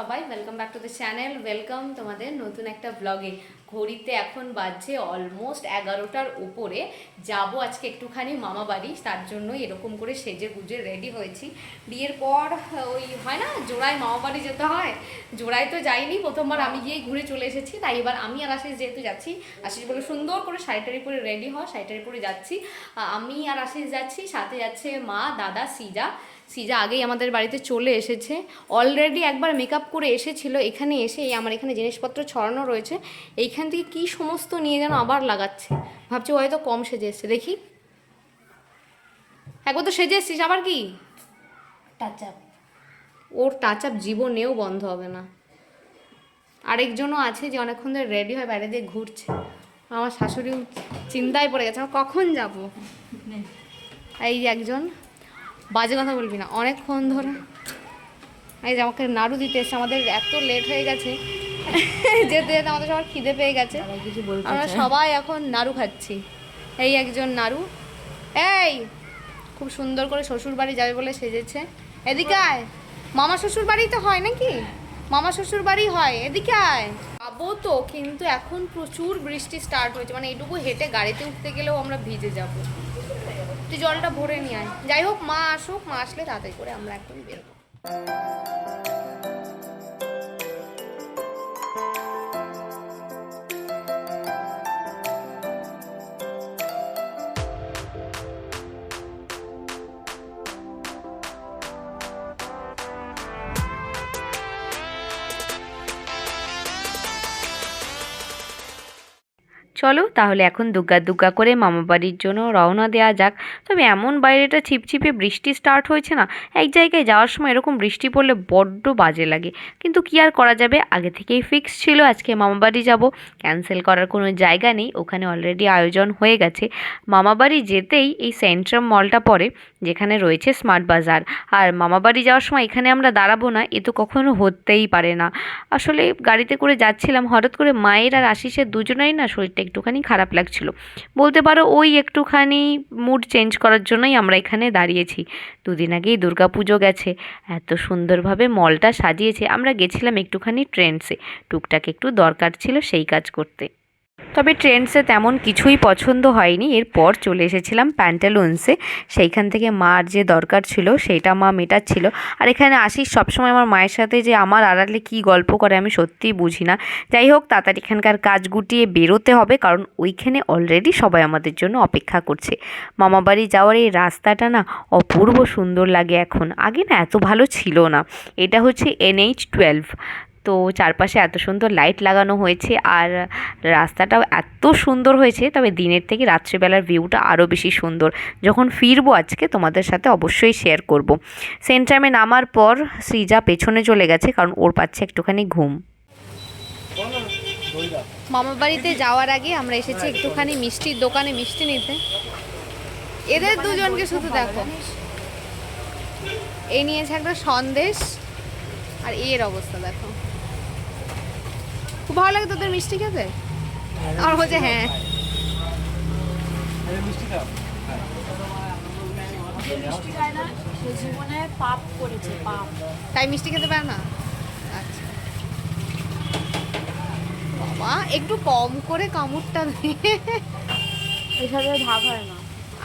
সবাই, welcome back to the channel. Welcome তোমাদের নতুন একটা ব্লগে। ঘড়িতে এখন বাজছে অলমোস্ট 11টার উপরে। যাব আজকে একটুখানি মামা বাড়ি, তার জন্য এরকম করে সেজে গুজে রেডি হয়েছি। বিয়ের পর ওই হয় না জোড়ায় মামা বাড়ি যেতে হয়, জোড়ায় তো যাইনি, প্রথমবার আমি গিয়ে ঘুরে চলে এসেছি। তাই এবার আমি আর আশিস যেহেতু যাচ্ছি, আশিস বলে সুন্দর করে শাড়িটারি পরে রেডি হয়, শাড়িটারি পরে যাচ্ছি। আমি আর আশিস যাচ্ছি, সাথে যাচ্ছে মা, দাদা, সিজা আগেই আমাদের বাড়িতে চলে এসেছে। অলরেডি একবার মেকআপ করে এসেছিল, এখানে এসে আমার এখানে জিনিসপত্র ছড়ানো রয়েছে, এইখান থেকে কি সমস্ত নিয়ে যেন আবার লাগাচ্ছে। ভাবছি ও হয়তো কম সেজে এসছে। দেখি, একবার তো সেজে এসছিস, আবার কি টাচ আপ? ওর টাচ আপ জীবনেও বন্ধ হবে না। আরেকজনও আছে যে অনেকক্ষণ ধরে রেডি হয়ে বাইরে দিয়ে ঘুরছে। আমার শাশুড়ি চিন্তায় পড়ে গেছে, আমার কখন যাব। এই যে একজন, বাজে কথা বলবি না, অনেকক্ষণ ধরে এই যে আমাকে নাড়ু দিতে এসছে। আমাদের এত লেট হয়ে গেছে যেতে যেতে আমাদের সবার খিদে পেয়ে গেছে, আমরা সবাই এখন নাড়ু খাচ্ছি। এই একজন নাড়ু, এই খুব সুন্দর করে শ্বশুর বাড়ি যাবে বলে সেজেছে। এদিকে আয়, মামা শ্বশুর বাড়ি তো হয় নাকি, মামা শ্বশুর বাড়ি হয়, এদিকে আয়। যাবো তো, কিন্তু এখন প্রচুর বৃষ্টি স্টার্ট হয়েছে, মানে এইটুকু হেঁটে গাড়িতে উঠতে গেলেও আমরা ভিজে যাবো। তুই জলটা ভরে নিয়ে আয়। যাই হোক, মা আসুক, মা আসলে তাড়াতাড়ি করে আমরা এখন বেরোবো। চলো তাহলে এখন দুগ্গা দুগ্গা করে মামা বাড়ির জন্য রওনা দেওয়া যাক। তবে এমন বাইরেটা ছিপছিপে বৃষ্টি স্টার্ট হয়েছে না, এক জায়গায় যাওয়ার সময় এরকম বৃষ্টি পড়লে বড্ড বাজে লাগে, কিন্তু কি আর করা যাবে, আগে থেকেই ফিক্স ছিল আজকে মামা বাড়ি যাব, ক্যান্সেল করার কোনো জায়গা নেই, ওখানে অলরেডি আয়োজন হয়ে গেছে। মামা বাড়ি যেতেই এই সেন্ট্রাম মলটা পড়ে, যেখানে রয়েছে স্মার্ট বাজার। আর মামা বাড়ি যাওয়ার সময় এখানে আমরা দাঁড়াবো না, এ তো কখনো হতেই পারে না। আসলে গাড়িতে করে যাচ্ছিলাম, হঠাৎ করে মায়ের আর আশিসের দুজনেরই না শরীরটা একটুখানি খারাপ লাগছিল, বলতে পারো ওই একটুখানি মুড চেঞ্জ করার জন্যই আমরা এখানে দাঁড়িয়েছি। দুদিন আগেই দুর্গাপুজো গেছে, এত সুন্দরভাবে মলটা সাজিয়েছে, আমরা গেছিলাম একটুখানি ট্রেন্ডসে, টুকটাক একটু দরকার ছিল সেই কাজ করতে। তবে ট্রেন্ডসে তেমন কিছুই পছন্দ হয়নি, এরপর চলে এসেছিলাম প্যান্টালুন্সে, সেইখান থেকে মার যে দরকার ছিল সেইটা মা মেটাচ্ছিল। আর এখানে আসিস সবসময় আমার মায়ের সাথে যে আমার আড়ালে কী গল্প করে আমি সত্যিই বুঝি না। যাই হোক, তাড়াতাড়ি এখানকার কাজ গুটিয়ে বেরোতে হবে, কারণ ওইখানে অলরেডি সবাই আমাদের জন্য অপেক্ষা করছে। মামাবাড়ি যাওয়ার এই রাস্তাটা না অপূর্ব সুন্দর লাগে এখন, আগে না এত ভালো ছিল না। এটা হচ্ছে NH-12, তো চারপাশে এত সুন্দর লাইট লাগানো হয়েছে, আর রাস্তাটাও এত সুন্দর হয়েছে। তবে দিনের থেকে রাত্রিবেলার ভিউটা আরও বেশি সুন্দর। যখন ফিরবো আজকে তোমাদের সাথে অবশ্যই শেয়ার করব। সেন্ট্রামে নামার পর সৃজা পেছনে চলে গেছে, কারণ ওর পাচ্ছে একটুখানি ঘুম। মামা বাড়িতে যাওয়ার আগে আমরা এসেছি একটুখানি মিষ্টির দোকানে মিষ্টি নিতে। এদের দুজনকে শুধু দেখো, এই নিয়েছে একটা সন্দেশ, আর এর অবস্থা দেখো। খুব ভালো লাগে তোদের মিষ্টি খেতে? আমার বলছে হ্যাঁ। জীবনে পাপ করেছে, পাপ। তাই মিষ্টি খেতে পারে না? আচ্ছা বাবা, একটু কম করে কামড়টা দিয়ে। এসবে ভাগ হয় না।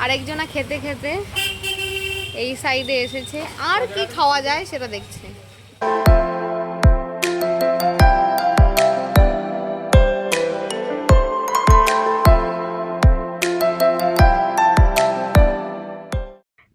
আরেকজনা খেতে খেতে এই সাইডে এসেছে, আর কি খাওয়া যায় সেটা দেখছে।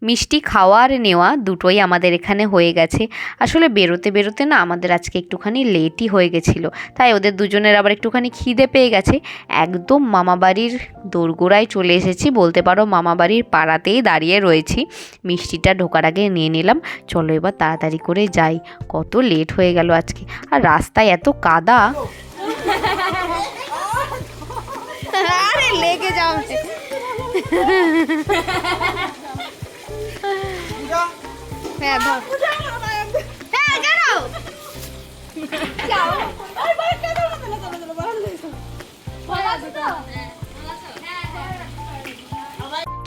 মিষ্টি খাওয়া আর নেওয়া দুটোই আমাদের এখানে হয়ে গেছে। আসলে বেরোতে বেরোতে না আমাদের আজকে একটুখানি লেটই হয়ে গেছিলো, তাই ওদের দুজনের আবার একটুখানি খিদে পেয়ে গেছে। একদম মামাবাড়ির দোরগোড়ায় চলে এসেছি, বলতে পারো মামাবাড়ির পাড়াতেই দাঁড়িয়ে রয়েছি। মিষ্টিটা ঢোকার আগে নিয়ে নিলাম। চলো এবার তাড়াতাড়ি করে যাই, কত লেট হয়ে গেল আজকে, আর রাস্তায় এত কাদা। আরে লেগে যাও। হ্যাঁ ধর, হ্যাঁ কেন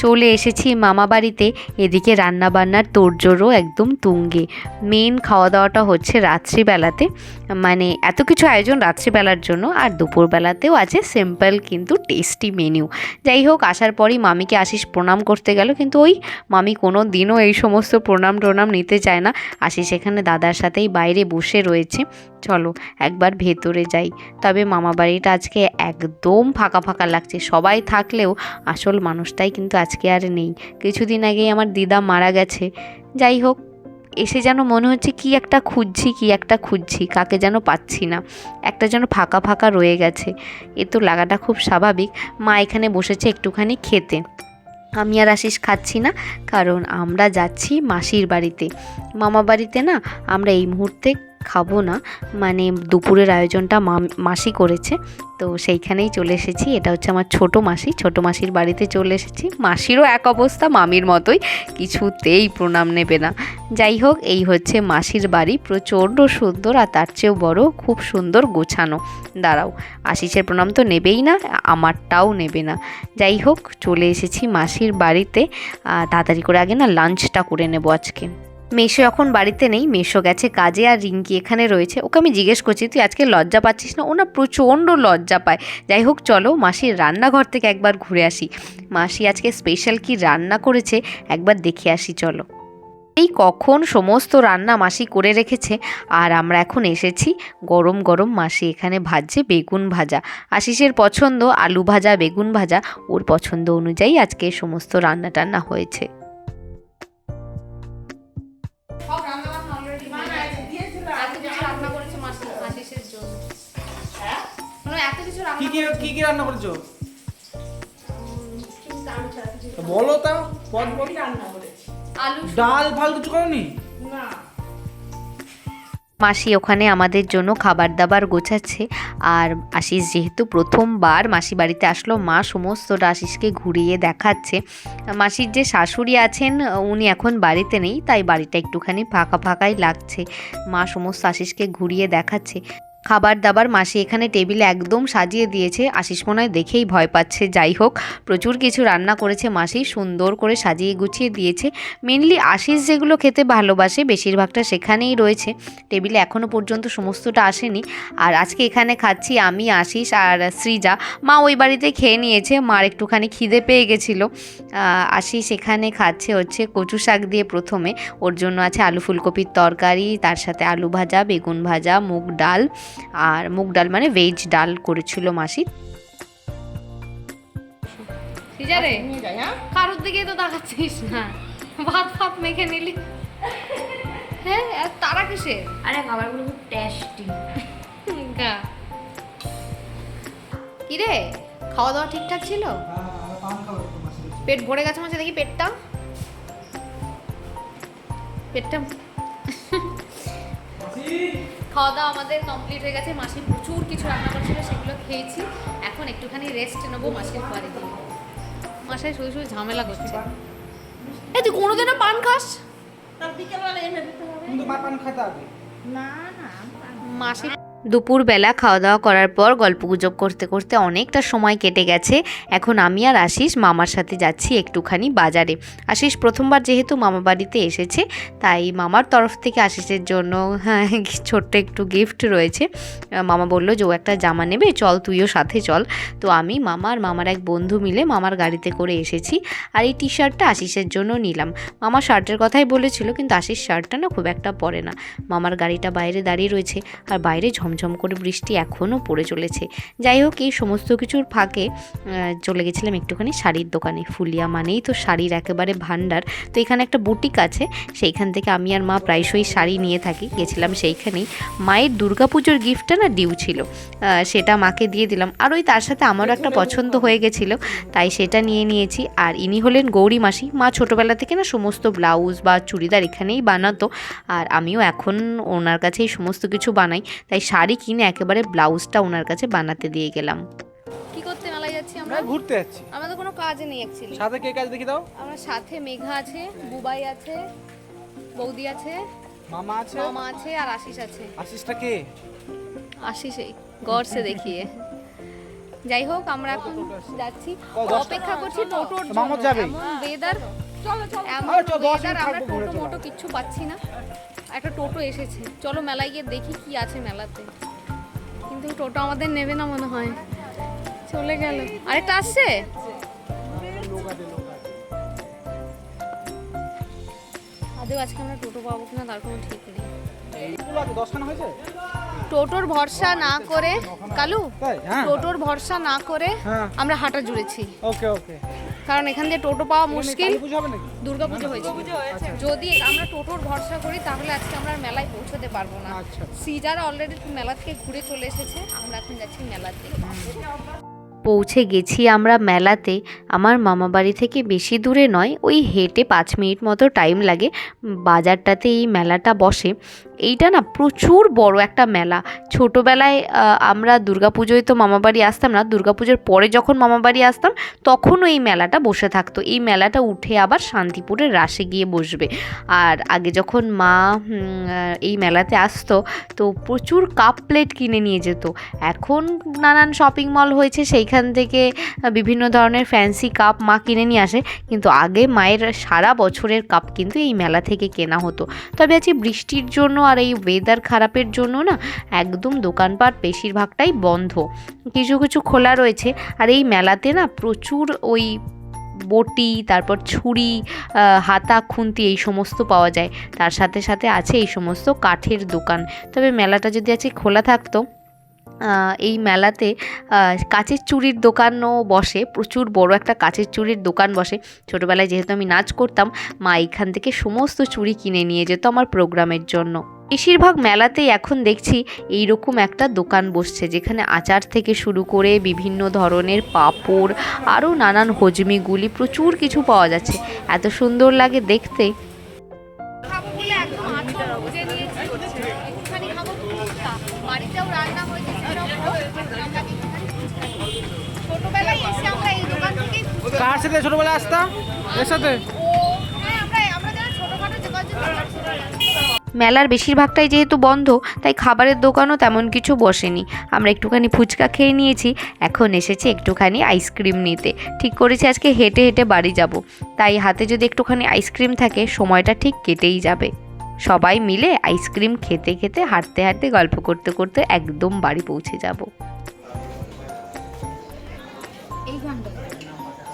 চলে এসেছি মামা বাড়িতে। এদিকে রান্না বান্নার তোড়জোড়ও একদম তুঙ্গে। মেন খাওয়া দাওয়াটা হচ্ছে রাত্রিবেলাতে, মানে এত কিছু আয়োজন রাত্রিবেলার জন্য, আর দুপুরবেলাতেও আছে সিম্পল কিন্তু টেস্টি মেনু। যাই হোক, আসার পরই মামিকে আশিস প্রণাম করতে গেল, কিন্তু ওই মামি কোনো দিনও এই সমস্ত প্রণাম টোনাম নিতে চায় না। আশিস এখানে দাদার সাথেই বাইরে বসে রয়েছে। চলো একবার ভেতরে যাই। তবে মামা বাড়িটা আজকে একদম ফাঁকা ফাঁকা লাগছে। সবাই থাকলেও আসল মানুষটাই কিন্তু আজকে আর নেই। কিছুদিন আগেই আমার দিদা মারা গেছে। যাই হোক, এসে যেন মনে হচ্ছে কি একটা খুঁজছি, কাকে যেন পাচ্ছি না। একটা যেন ফাঁকা ফাঁকা রয়ে গেছে। এ তো লাগাটা খুব স্বাভাবিক। মা এখানে বসেছে একটুখানি খেতে। আমি আর আশিস খাচ্ছি না, কারণ আমরা যাচ্ছি মাসির বাড়িতে। মামা বাড়িতে না আমরা এই মুহূর্তে খাবো না, মানে দুপুরের আয়োজনটা মাসি করেছে, তো সেইখানেই চলে এসেছি। এটা হচ্ছে আমার ছোটো মাসির বাড়িতে চলে এসেছি। মাসিরও এক অবস্থা, মামির মতোই, কিছুতেই প্রণাম নেবে না। যাই হোক, এই হচ্ছে মাসির বাড়ি, প্রচণ্ড সুন্দর, আর তার চেয়েও বড়, খুব সুন্দর গোছানো। দাঁড়াও, আশিসের প্রণাম তো নেবেই না, আমারটাও নেবে না। যাই হোক, চলে এসেছি মাসির বাড়িতে। তাড়াতাড়ি করে আগে না লাঞ্চটা করে নেবো আজকে। মেশো এখন বাড়িতে নেই, মেশো গেছে কাজে, আর রিঙ্কি এখানে রয়েছে। ওকে আমি জিজ্ঞেস করছি, তুই আজকে লজ্জা পাচ্ছিস না? ও না প্রচণ্ড লজ্জা পায়। যাই হোক, চলো মাসির রান্নাঘর থেকে একবার ঘুরে আসি। মাসি আজকে স্পেশাল কি রান্না করেছে একবার দেখে আসি, চলো। এই কখন সমস্ত রান্না মাসি করে রেখেছে, আর আমরা এখন এসেছি। গরম গরম মাসি এখানে ভাজছে বেগুন ভাজা। আশিসের পছন্দ আলু ভাজা, বেগুন ভাজা, ওর পছন্দ অনুযায়ী আজকে সমস্ত রান্না টান্না হয়েছে। সব রান্না বান্না অলরেডি এত কিছু রান্না করেছে মাসি আশিসের জন্য। এত কিছু রান্না কি রান্না করেছো? বলো তা, পদ বল। আলু ডাল ফাল কিছু করনি? না। মাসি ওখানে আমাদের জন্য খাবার দাবার গোছাচ্ছে। আর আশিস যেহেতু প্রথমবার মাসি বাড়িতে আসলো, মা সমস্তটা আশিসকে ঘুরিয়ে দেখাচ্ছে। মাসির যে শাশুড়ি আছেন উনি এখন বাড়িতে নেই, তাই বাড়িটা একটুখানি ফাঁকা ফাঁকাই লাগছে। মা সমস্ত আশিসকে ঘুরিয়ে দেখাচ্ছে। খাবার দাবার মাসি এখানে টেবিলে একদম সাজিয়ে দিয়েছে। আশিস মনে হয় দেখেই ভয় পাচ্ছে। যাই হোক, প্রচুর কিছু রান্না করেছে মাসি, সুন্দর করে সাজিয়ে গুছিয়ে দিয়েছে। মেনলি আশিস যেগুলো খেতে ভালোবাসে বেশিরভাগটা সেখানেই রয়েছে। টেবিলে এখনও পর্যন্ত সমস্তটা আসেনি। আর আজকে এখানে খাচ্ছি আমি, আশিস আর সৃজা। মা ওই বাড়িতে খেয়ে নিয়েছে, মার একটুখানি খিদে পেয়ে গেছিলো। আশিস এখানে খাচ্ছে হচ্ছে কচু শাক দিয়ে। প্রথমে ওর জন্য আছে আলু ফুলকপির তরকারি, তার সাথে আলু ভাজা, বেগুন ভাজা, মুগ ডাল, আর মুগ ডাল মানে ভেজ ডাল করেছিল মাসি। সিজারে কারোর দিকে তো তাকাচ্ছিস না, ভাত ভাত মেখে নিলি। হ্যাঁ, তারা কিসের? আরে খাবারগুলো খুব টেস্টি। কি রে, খাওয়া দাওয়া ঠিকঠাক ছিল? পেট ভরে গেছে মাঝে, দেখি পেটটা। খাওয়া দাওয়া আমাদের কমপ্লিট হয়ে গেছে। মাসি প্রচুর কিছু রান্না করছিল, সেগুলো খেয়েছি। এখন একটুখানি রেস্ট নেবো মাসির পরে দিয়ে। মাসায় শুধু শুধু ঝামেলা করছে। এই তুই কোনোদিনও পান খাস? মাসি দুপুরবেলা খাওয়া দাওয়া করার পর গল্পগুজব করতে করতে অনেকটা সময় কেটে গেছে। এখন আমি আর আশিস মামার সাথে যাচ্ছি একটুখানি বাজারে। আশিস প্রথমবার যেহেতু মামা বাড়িতে এসেছে, তাই মামার তরফ থেকে আশিসের জন্য ছোট্ট একটু গিফট রয়েছে। মামা বললো যে ও একটা জামা নেবে, চল তুইও সাথে চল। তো আমি মামার এক বন্ধু মিলে মামার গাড়িতে করে এসেছি। আর এই টি শার্টটা আশিসের জন্য নিলাম। মামা শার্টের কথাই বলেছিল, কিন্তু আশিস শার্টটা না খুব একটা পরে না। মামার গাড়িটা বাইরে দাঁড়িয়ে রয়েছে, আর বাইরে ঝমঝম করে বৃষ্টি এখনও পড়ে চলেছে। যাই হোক, এই সমস্ত কিছুর ফাঁকে চলে গেছিলাম একটুখানি শাড়ির দোকানে। ফুলিয়া মানেই তো শাড়ির একেবারে ভান্ডার। তো এখানে একটা বুটিক আছে, সেইখান থেকে আমি আর মা প্রায়শই শাড়ি নিয়ে থাকি। গেছিলাম সেইখানেই। মায়ের দুর্গাপুজোর গিফটটা না ডিউ ছিল, সেটা মাকে দিয়ে দিলাম। আর ওই তার সাথে আমারও একটা পছন্দ হয়ে গেছিলো, তাই সেটা নিয়ে নিয়েছি। আর ইনি হলেন গৌরী মাসি। মা ছোটোবেলা থেকে না সমস্ত ব্লাউজ বা চুড়িদার এখানেই বানাতো, আর আমিও এখন ওনার কাছে এই সমস্ত কিছু বানাই। তাই শাড়ি কিনে একেবারে ব্লাউজটা ওনার কাছে বানাতে দিয়ে গেলাম। কি করতে মেলায় যাচ্ছি আমরা? ঘুরতে যাচ্ছি। আমাদের কোনো কাজ নেই অ্যাকচুয়ালি। সাথে কে কাজ দেখি দাও? আমার সাথে মেঘা আছে, বুবাই আছে, বৌদি আছে, মামা আছে, আর আশিস আছে। আশিসটা কে? আশিস এই গড় সে দেখিয়ে যাই হোক আমরা এখন যাচ্ছি, অপেক্ষা করছি টোটোর জন্য। মামা যাবে? এমন weather, এমন আরে চল, 10 weather, মিনিট আমরা থাকবো, ঘুরে টোটো চলে মোটো কিচ্ছু পাচ্ছি না। একটা টোটো এসেছে, চলো মেলায় গিয়ে দেখি কি আছে মেলাতে। কিন্তু টোটো আমাদের নেবে না মনে হয়, চলে গেল। আরেকটা আসছে, আদেও আজকে আমরা টোটো পাবো কিনা তার কোনো ঠিক নেই। এইগুলো আছে 10 খানা হয়েছে? টোটোর ভরসা না করে কালু, তাই? হ্যাঁ টোটোর ভরসা না করে হ্যাঁ আমরা হাঁটা জুড়েছি, ওকে ওকে। কারণ এখান দিয়ে টোটো পাওয়া মুশকিল। কালী পুজো হবে নাকি? দুর্গাপুজো হয়েছে, যদি আমরা টোটোর ভরসা করি তাহলে আজকে আমরা আর মেলায় পৌঁছতে পারবো না। আচ্ছা। সিজার অলরেডি মেলা থেকে ঘুরে চলে এসেছে, আমরা এখন যাচ্ছি মেলাতে। পৌঁছে গেছি আমরা মেলাতে। আমার মামাবাড়ি থেকে বেশি দূরে নয়, ওই হেঁটে 5 মিনিট মতো টাইম লাগে। বাজারটাতে এই মেলাটা বসে। এইটা না প্রচুর বড় একটা মেলা। ছোটোবেলায় আমরা দুর্গাপুজোয় তো মামাবাড়ি আসতাম না, দুর্গাপুজোর পরে যখন মামাবাড়ি আসতাম তখনও এই মেলাটা বসে থাকতো। এই মেলাটা উঠে আবার শান্তিপুরের রাসে গিয়ে বসবে। আর আগে যখন মা এই মেলাতে আসতো তো প্রচুর কাপ প্লেট কিনে নিয়ে যেত। এখন নানান শপিং মল হয়েছে, সেইখান থেকে বিভিন্ন ধরনের ফ্যান্সি কাপ মা কিনে নিয়ে আসে, কিন্তু আগে মায়ের সারা বছরের কাপ কিন্তু এই মেলা থেকে কেনা হতো। তবে আজকে বৃষ্টির জন্য আর এই ওয়েদার খারাপের জন্য না একদম দোকানপাট বেশিরভাগটাই বন্ধ, কিছু কিছু খোলা রয়েছে। আর এই মেলাতে না প্রচুর ওই বটি, তারপর ছুরি, হাতা, খুন্তি এই সমস্ত পাওয়া যায়। তার সাথে সাথে আছে এই সমস্ত কাঠের দোকান। তবে মেলাটা যদি আজকে খোলা থাকতো, এই মেলাতে কাচের চুড়ির দোকানও বসে, প্রচুর বড় একটা কাচের চুড়ির দোকান বসে। ছোটোবেলায় যেহেতু আমি নাচ করতাম, মা এইখান থেকে সমস্ত চুড়ি কিনে নিয়ে যেত আমার প্রোগ্রামের জন্য। বেশিরভাগ মেলাতেই এখন দেখছি এইরকম একটা দোকান বসছে, যেখানে আচার থেকে শুরু করে বিভিন্ন ধরনের পাঁপড়, আরও নানান হজমিগুলি প্রচুর কিছু পাওয়া যাচ্ছে। এত সুন্দর লাগে দেখতে। খাবো বলে একদম আঁচল বুঝে নিয়েছি হচ্ছে, একটুখানি খাবো ফুচকা, বাড়িতেও রান্না হয়েছে সেটাও খাবো, আমরা একটুখানি ফুচকা খাবো। ছোটবেলায় এসে আমরা এই দোকান থেকেই ফুচকা, কার সাথে ছোটবেলায় আসতাম? এর সাথে? হ্যাঁ আমরা যারা ছোটখাটো যে কজন মেলার বেশিরভাগটাই যেহেতু বন্ধ, তাই খাবারের দোকানও তেমন কিছু বসেনি। আমরা একটুখানি ফুচকা খেয়ে নিয়েছি, এখন এসেছি একটুখানি আইসক্রিম নিতে। ঠিক করেছি আজকে হেঁটে হেঁটে বাড়ি যাব, তাই হাতে যদি একটুখানি আইসক্রিম থাকে সময়টা ঠিক কেটেই যাবে। সবাই মিলে আইসক্রিম খেতে খেতে, হাঁটতে হাঁটতে, গল্প করতে করতে একদম বাড়ি পৌঁছে যাব। এই ঘন্টা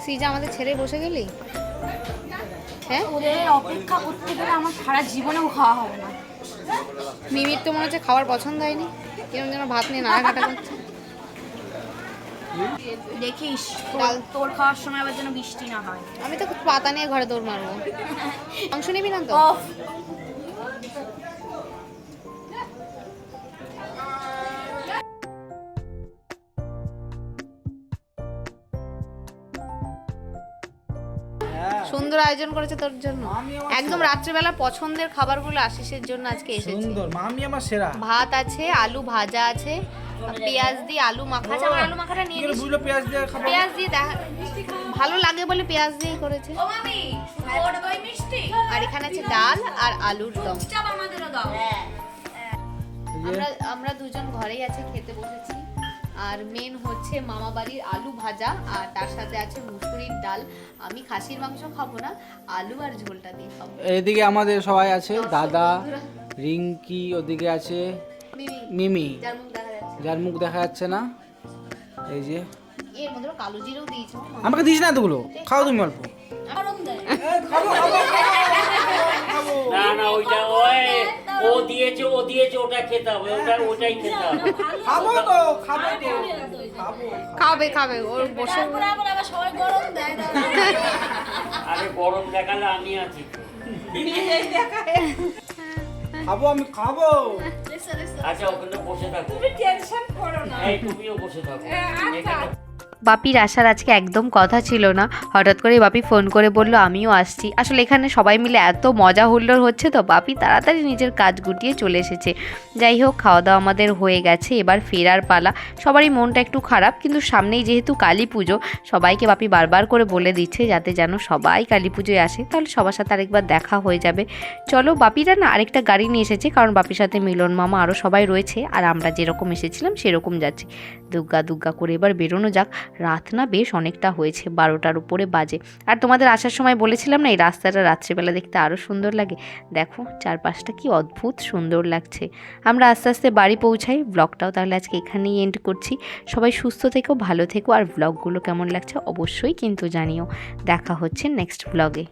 সিজা আমাদের ছেড়ে বসে গেলি? হ্যাঁ, ওদের অপেক্ষা করতে গেলে আমার সারা জীবনেও খাওয়া হবে না। মিমির তো মনে হচ্ছে খাবার পছন্দ হয়নি, কেমন যেন ভাত নিয়ে নাড়াঘাটা করছে। দেখিস তোর খাওয়ার সময় আবার যেন বৃষ্টি না হয়। আমি তো পাতা নিয়ে ঘরে দৌড় মারবো। মাংস নিবি না তো? অফ। সুন্দর আয়োজন করেছে তোর জন্য, একদম রাত্রেবেলা পছন্দের খাবারগুলো আশিসের জন্য আজকে এসেছে। সুন্দর, মামি আমার সেরা। ভাত আছে, আলু ভাজা আছে, পেঁয়াজ দিয়ে আলু মাখা আছে। আমার আলু মাখাটা নিয়ে নিস। বুঝলো পেঁয়াজ দিয়ে খাবো? পেঁয়াজ দিয়ে ভালো লাগে বলে পেঁয়াজ দিয়ে করেছে। ও মামি ওর দই মিষ্টি আর এখানে আছে ডাল আর আলুর দম। চাপ আমাদেরও দাও। আমরা দুজন ঘরেই আছে, খেতে বসেছি। আর মেন হচ্ছে মামা বাড়ির আলু ভাজা, আর তার সাথে আছে মুসুরির ডাল। আমি খাসির মাংস খাবো না, আলু আর ঝোলটা দিয়ে খাবো। এদিকে আমাদের সবাই আছে, দাদা, রিঙ্কি, ওদিকে আছে মিমি, যার মুখ দেখা যাচ্ছে। যার মুখ দেখা যাচ্ছে না। এই যে এর মধ্যে কালো জিরেও দিয়েছো। আমাকে দিস না এতগুলো, খাও তুমি অল্প। গরম দেয়। না না ওইটা ও দিয়েছে ওটা খেতে হবে, ওটাই খেতে হবে। খাবো তো, খাবো তো, খাবো। খাবে ওর বসে। তারপরে আবার সবাই গরম দেয়। আরে গরম দেখালে আমি আছি তো। খাবো, আমি খাবো। আচ্ছা ওখানে বসে থাকো, তুমি টেনশন করো না, এই তুমিও বসে থাকো। বাপির আসার আজকে একদম কথা ছিল না, হঠাৎ করে বাপি ফোন করে বলল আমিও আসছি। আসলে এখানে সবাই মিলে এত মজা হুল্লোড় হচ্ছে তো বাপি তাড়াতাড়ি নিজের কাজ গুটিয়ে চলে এসেছে। যাই হোক, খাওয়া দাওয়া আমাদের হয়ে গেছে, এবার ফেরার পালা। সবারই মনটা একটু খারাপ, কিন্তু সামনেই যেহেতু কালী পুজো, সবাইকে বাপি বারবার করে বলে দিচ্ছে যাতে যেন সবাই কালী পুজোয় আসে, তাহলে সবার সাথে আরেকবার দেখা হয়ে যাবে। চলো, বাপিরা না আরেকটা গাড়ি নিয়ে এসেছে, কারণ বাপির সাথে মিলন মামা আরও সবাই রয়েছে, আর আমরা যেরকম এসেছিলাম সেরকম যাচ্ছি। দুগ্গা দুগ্গা করে এবার বেরোনো যাক। রাত না বেশ অনেকটা হয়েছে, 12টার উপরে বাজে। আর তোমাদের আসার সময় বলেছিলাম না এই রাস্তাটা রাত্রেবেলা দেখতে আরও সুন্দর লাগে। দেখো চারপাশটা কি অদ্ভুত সুন্দর লাগছে। আমরা আস্তে আস্তে বাড়ি পৌঁছাই। ব্লগটাও তাহলে আজকে এখানেই এন্ড করছি। সবাই সুস্থ থেকো, ভালো থেকো, আর ব্লগগুলো কেমন লাগছে অবশ্যই কিন্তু জানিও। দেখা হচ্ছে নেক্সট ব্লগে।